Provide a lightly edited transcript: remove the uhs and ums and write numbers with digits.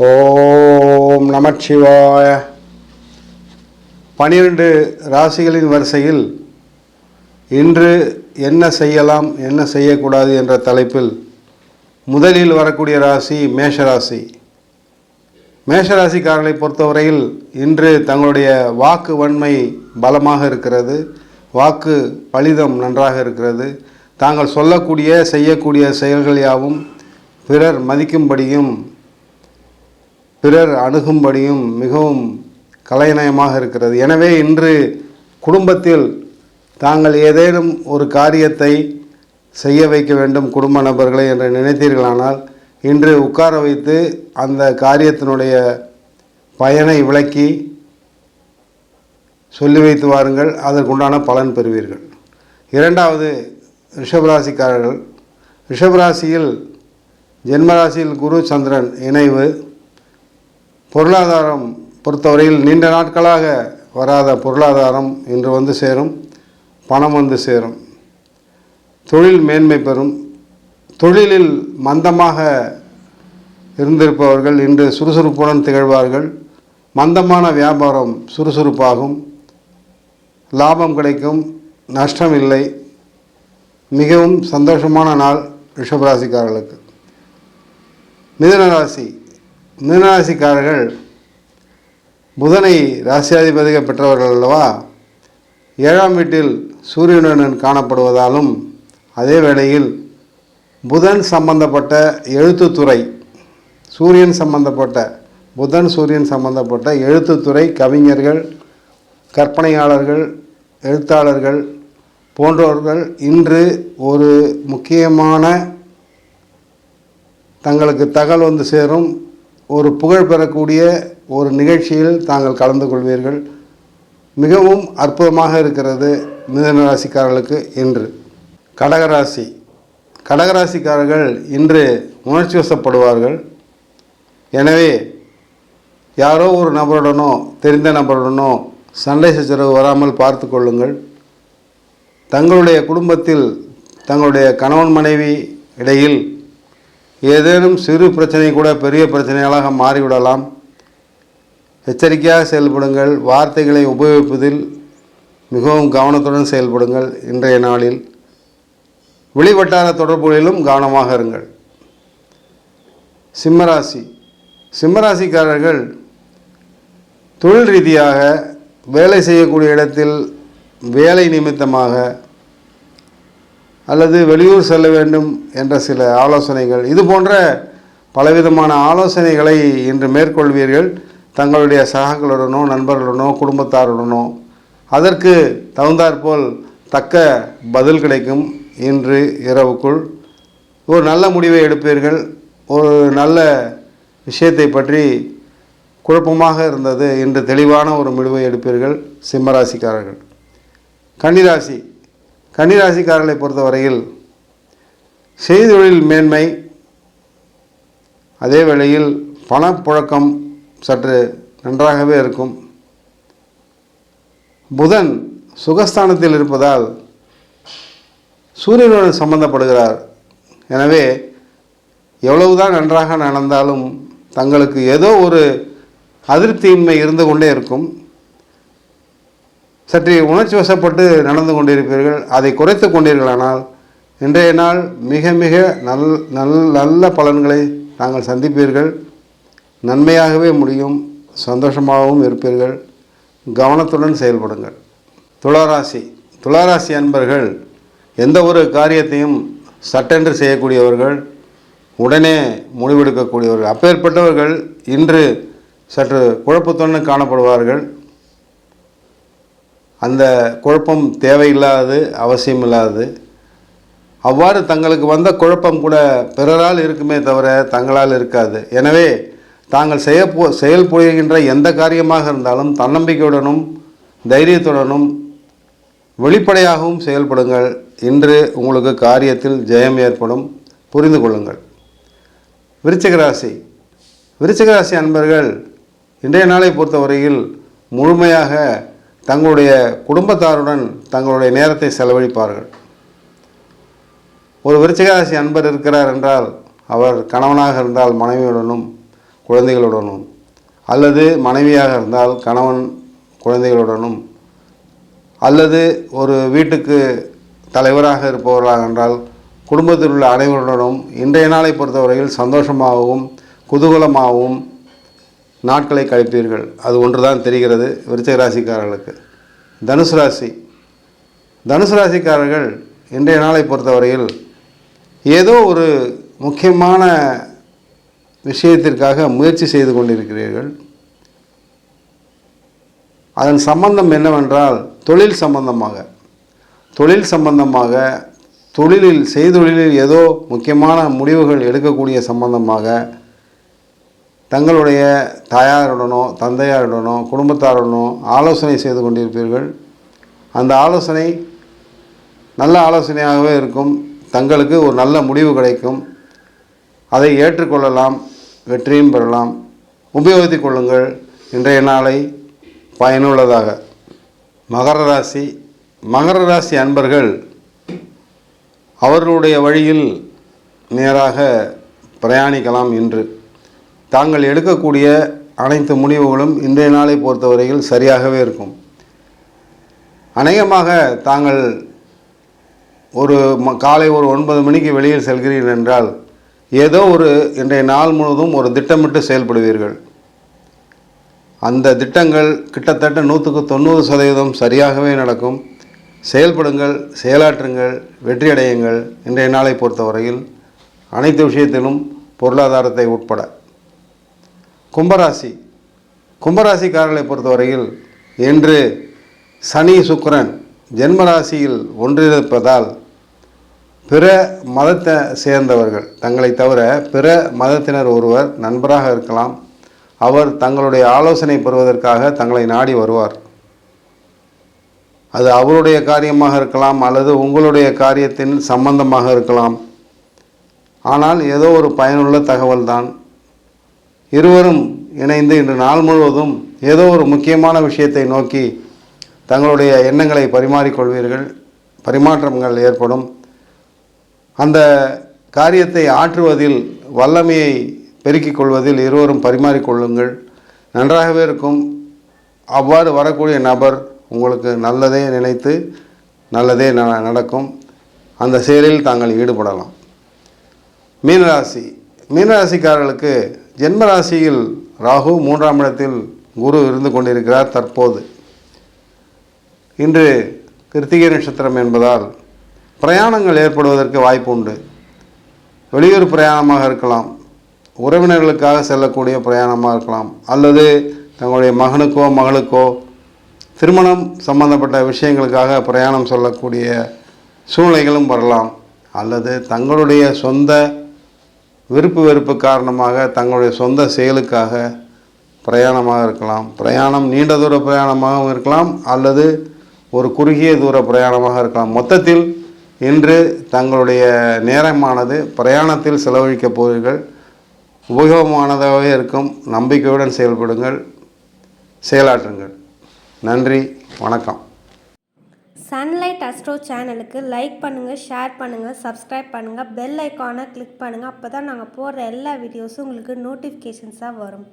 ஓம் நமச்சிவாய. 12 ராசிகளின் வரிசையில் இன்று என்ன செய்யலாம் என்ன செய்யக்கூடாது என்ற தலைப்பில் முதலில் வரக்கூடிய ராசி மேஷராசி. மேஷராசிக்காரர்களை பொறுத்தவரையில் இன்று தங்களுடைய வாக்கு வன்மை பலமாக இருக்கிறது, வாக்கு பலிதம் நன்றாக இருக்கிறது. தாங்கள் சொல்லக்கூடிய செய்யக்கூடிய செயல்கள் யாவும் பிறர் மதிக்கும்படியும் பிறர் அணுகும்படியும் மிகவும் கலைநயமாக இருக்கிறது. எனவே இன்று குடும்பத்தில் தாங்கள் ஏதேனும் ஒரு காரியத்தை செய்ய வைக்க வேண்டும் குடும்ப நபர்களை என்று நினைத்தீர்களானால் இன்று உட்கார வைத்து அந்த காரியத்தினுடைய பயனை விளக்கி சொல்லி வைத்து வாருங்கள், அதற்குண்டான பலன் பெறுவீர்கள். இரண்டாவது ரிஷபராசிக்காரர்கள். ரிஷபராசியில் ஜென்மராசியில் குரு சந்திரன் இணைவு. பொருளாதாரம் பொறுத்தவரையில் நீண்ட நாட்களாக வராத பொருளாதாரம் இன்று வந்து சேரும், பணம் வந்து சேரும், தொழில் மேன்மை பெறும். தொழிலில் மந்தமாக இருந்திருப்பவர்கள் இன்று சுறுசுறுப்புடன் திகழ்வார்கள். மந்தமான வியாபாரம் சுறுசுறுப்பாகும், லாபம் கிடைக்கும், நஷ்டம் இல்லை. மிகவும் சந்தோஷமான நாள் ரிஷபராசிக்காரர்களுக்கு. மிதுனராசி. மிதுனராசிக்காரர்கள் புதனை ராசியாதிபதியாக பெற்றவர்கள் அல்லவா. 7ஆம் வீட்டில் சூரியனுடன் காணப்படுவதாலும் அதே வேளையில் புதன் சம்பந்தப்பட்ட எழுத்துத்துறை, சூரியன் சம்பந்தப்பட்ட புதன் சூரியன் சம்பந்தப்பட்ட எழுத்துத்துறை, கவிஞர்கள், கற்பனையாளர்கள், எழுத்தாளர்கள் போன்றவர்கள் இன்று ஒரு முக்கியமான தங்களுக்கு தகவல் வந்து சேரும், ஒரு புகழ் பெறக்கூடிய ஒரு நிகழ்ச்சியில் தாங்கள் கலந்து கொள்வீர்கள். மிகவும் அற்புதமாக இருக்கிறது மிதுன ராசிக்காரர்களுக்கு இன்று. கடகராசி. கடகராசிக்காரர்கள் இன்று உணர்ச்சி வசப்படுவார்கள். எனவே யாரோ ஒரு நபருடனோ தெரிந்த நபருடனோ சண்டை சச்சரவு வராமல் பார்த்து கொள்ளுங்கள். தங்களுடைய குடும்பத்தில் தங்களுடைய கணவன் மனைவி இடையில் ஏதேனும் சிறு பிரச்சனை கூட பெரிய பிரச்சனைகளாக மாறிவிடலாம். எச்சரிக்கையாக செயல்படுங்கள். வார்த்தைகளை உபயோகிப்பதில் மிகவும் கவனத்துடன் செயல்படுங்கள். இன்றைய நாளில் வெளிவட்டார தொடர்புகளிலும் கவனமாக இருங்கள். சிம்மராசி. சிம்மராசிக்காரர்கள் தொழில் ரீதியாக வேலை செய்யக்கூடிய இடத்தில் வேலை நிமித்தமாக அல்லது வெளியூர் செல்ல வேண்டும் என்ற சில ஆலோசனைகள், இது போன்ற பலவிதமான ஆலோசனைகளை இன்று மேற்கொள்வீர்கள். தங்களுடைய சகாக்களுடனோ நண்பர்களுடனோ குடும்பத்தாருடனோ அதற்கு தகுந்தாற்போல் தக்க பதில் கிடைக்கும். இன்று இரவுக்குள் ஒரு நல்ல முடிவை எடுப்பீர்கள். ஒரு நல்ல விஷயத்தை பற்றி குழப்பமாக இருந்தது, இன்று தெளிவான ஒரு முடிவை எடுப்பீர்கள் சிம்மராசிக்காரர்கள். கன்னிராசி. கன்னிராசிக்காரர்களை பொறுத்தவரையில் செய்தொழில் மேன்மை, அதே வேளையில் பணப்புழக்கம் சற்று நன்றாகவே இருக்கும். புதன் சுகஸ்தானத்தில் இருப்பதால் சூரியனுடன் சம்பந்தப்படுகிறார். எனவே எவ்வளவுதான் நன்றாக நடந்தாலும் தங்களுக்கு ஏதோ ஒரு அதிருப்தியின்மை இருந்து கொண்டே இருக்கும். சற்று உணர்ச்சி வசப்பட்டு நடந்து கொண்டிருப்பீர்கள். அதை குறைத்து கொண்டீர்களானால் இன்றைய நாள் மிக மிக நல்ல பலன்களை தாங்கள் சந்திப்பீர்கள். நன்மையாகவே முடியும், சந்தோஷமாகவும் இருப்பீர்கள். கவனத்துடன் செயல்படுங்கள். துளாராசி. துளாராசி அன்பர்கள் எந்த ஒரு காரியத்தையும் சட்டென்று செய்யக்கூடியவர்கள், உடனே முடிவெடுக்கக்கூடியவர்கள். அப்பேற்பட்டவர்கள் இன்று சற்று குழப்பத்துடன் காணப்படுவார்கள். அந்த குழப்பம் தேவையில்லாதது, அவசியமில்லாதது. அவ்வாறு தங்களுக்கு வந்த குழப்பம் கூட பிறரால் இருக்குமே தவிர தங்களால் இருக்காது. எனவே தாங்கள் செயல்புரிகின்ற எந்த காரியமாக இருந்தாலும் தன்னம்பிக்கையுடனும் தைரியத்துடனும் வெளிப்படையாகவும் செயல்படுங்கள். இன்று உங்களுக்கு காரியத்தில் ஜெயம் ஏற்படும், புரிந்து கொள்ளுங்கள். விருச்சிகராசி. விருச்சிகராசி அன்பர்கள் இன்றைய நாளை பொறுத்தவரையில் முழுமையாக தங்களுடைய குடும்பத்தாருடன் தங்களுடைய நேரத்தை செலவழிப்பார்கள். ஒரு விருச்சிகராசி அன்பர் இருக்கிறார் என்றால் அவர் கணவனாக இருந்தால் மனைவியுடனும், குழந்தைகளுடனும், அல்லது மனைவியாக இருந்தால் கணவன் குழந்தைகளுடனும், அல்லது ஒரு வீட்டுக்கு தலைவராக இருப்பவர்களாக என்றால் குடும்பத்தில் உள்ள அனைவருடனும் இன்றைய நாளை பொறுத்தவரையில் சந்தோஷமாகவும் குதூகலமாகவும் நாட்களை கழிப்பீர்கள். அது ஒன்று தான் தெரிகிறது விருச்சிக ராசிக்காரர்களுக்கு. தனுசு ராசி. தனுசு ராசிக்காரர்கள் இன்றைய நாளை பொறுத்தவரையில் ஏதோ ஒரு முக்கியமான விஷயத்திற்காக முயற்சி செய்து கொண்டிருக்கிறீர்கள். அதன் சம்பந்தம் என்னவென்றால் தொழில் சம்பந்தமாக செய்தொழிலில் ஏதோ முக்கியமான முடிவுகள் எடுக்கக்கூடிய சம்பந்தமாக தங்களுடைய தாயாருடனோ தந்தையாருடனோ குடும்பத்தாருடனோ ஆலோசனை செய்து கொண்டிருப்பீர்கள். அந்த ஆலோசனை நல்ல ஆலோசனையாகவே இருக்கும். தங்களுக்கு ஒரு நல்ல முடிவு கிடைக்கும். அதை ஏற்றுக்கொள்ளலாம், வெற்றியும் பெறலாம். உபயோகித்து கொள்ளுங்கள் இன்றைய நாளை பயனுள்ளதாக. மகர ராசி அன்பர்கள் அவர்களுடைய வழியில் நேராக பிரயாணிக்கலாம். இன்று தாங்கள் எடுக்கக்கூடிய அனைத்து முடிவுகளும் இன்றைய நாளை பொறுத்தவரையில் சரியாகவே இருக்கும். அநேகமாக தாங்கள் காலை ஒரு 9 மணிக்கு வெளியில் செல்கிறீர்கள் என்றால் ஏதோ இன்றைய நாள் முழுவதும் ஒரு திட்டமிட்டு செயல்படுவீர்கள். அந்த திட்டங்கள் கிட்டத்தட்ட 190% சரியாகவே நடக்கும். செயல்படுங்கள், செயலாற்றுங்கள், வெற்றியடையுங்கள் இன்றைய நாளை பொறுத்தவரையில் அனைத்து விஷயத்திலும் பொருளாதாரத்தை உட்பட. கும்பராசிக்காரர்களை பொறுத்தவரையில் இன்று சனி சுக்கிரன் ஜென்மராசியில் ஒன்றிருப்பதால் பிற மதத்தை சேர்ந்தவர்கள் தங்களை தவிர பிற மதத்தினர் ஒருவர் நண்பராக இருக்கலாம். அவர் தங்களுடைய ஆலோசனை பெறுவதற்காக தங்களை நாடி வருவார். அது அவருடைய காரியமாக இருக்கலாம் அல்லது உங்களுடைய காரியத்தின் சம்பந்தமாக இருக்கலாம். ஆனால் ஏதோ ஒரு பயனுள்ள தகவல் தான். இருவரும் இணைந்து இன்று நாள் முழுவதும் ஏதோ ஒரு முக்கியமான விஷயத்தை நோக்கி தங்களுடைய எண்ணங்களை பரிமாறிக்கொள்வீர்கள். பரிமாற்றங்கள் ஏற்படும். அந்த காரியத்தை ஆற்றுவதில் வல்லமையை பெருக்கிக் கொள்வதில் இருவரும் பரிமாறிக்கொள்ளுங்கள். நன்றாகவே இருக்கும். அவ்வாறு வரக்கூடிய நபர் உங்களுக்கு நல்லதே நினைத்து நல்லதே நடக்கும். அந்த செயலில் தாங்கள் ஈடுபடலாம். மீனராசிக்காரர்களுக்கு ஜென்மராசியில் ராகு 3ஆம் இடத்தில் குரு இருந்து கொண்டிருக்கிறார் தற்போது. இன்று கிருத்திகை நட்சத்திரம் என்பதால் பிரயாணங்கள் ஏற்படுவதற்கு வாய்ப்பு உண்டு. வெளியூர் பிரயாணமாக இருக்கலாம், உறவினர்களுக்காக செல்லக்கூடிய பிரயாணமாக இருக்கலாம், அல்லது தங்களுடைய மகனுக்கோ மகளுக்கோ திருமணம் சம்பந்தப்பட்ட விஷயங்களுக்காக பிரயாணம் சொல்லக்கூடிய சூழ்நிலைகளும் வரலாம். அல்லது தங்களுடைய சொந்த வெறுப்பு காரணமாக தங்களுடைய சொந்த செயலுக்காக பிரயாணமாக இருக்கலாம். பிரயாணம் நீண்ட தூர பிரயாணமாகவும் இருக்கலாம், அல்லது ஒரு குறுகிய தூர பிரயாணமாக இருக்கலாம். மொத்தத்தில் இன்று தங்களுடைய நேரமானது பிரயாணத்தில் செலவழிக்கப் போவீர்கள். உபயோகமானதாகவே இருக்கும். நம்பிக்கையுடன் செயல்படுங்கள், செயலாற்றுங்கள். நன்றி, வணக்கம். சன்லைட் அஸ்ட்ரோ சேனலுக்கு லைக் பண்ணுங்கள், ஷேர் பண்ணுங்கள், சப்ஸ்கிரைப் பண்ணுங்கள், பெல் ஐக்கானை கிளிக் பண்ணுங்கள். அப்போ தான் நாங்கள் போடுற எல்லா வீடியோஸும் உங்களுக்கு நோட்டிஃபிகேஷன்ஸாக வரும்.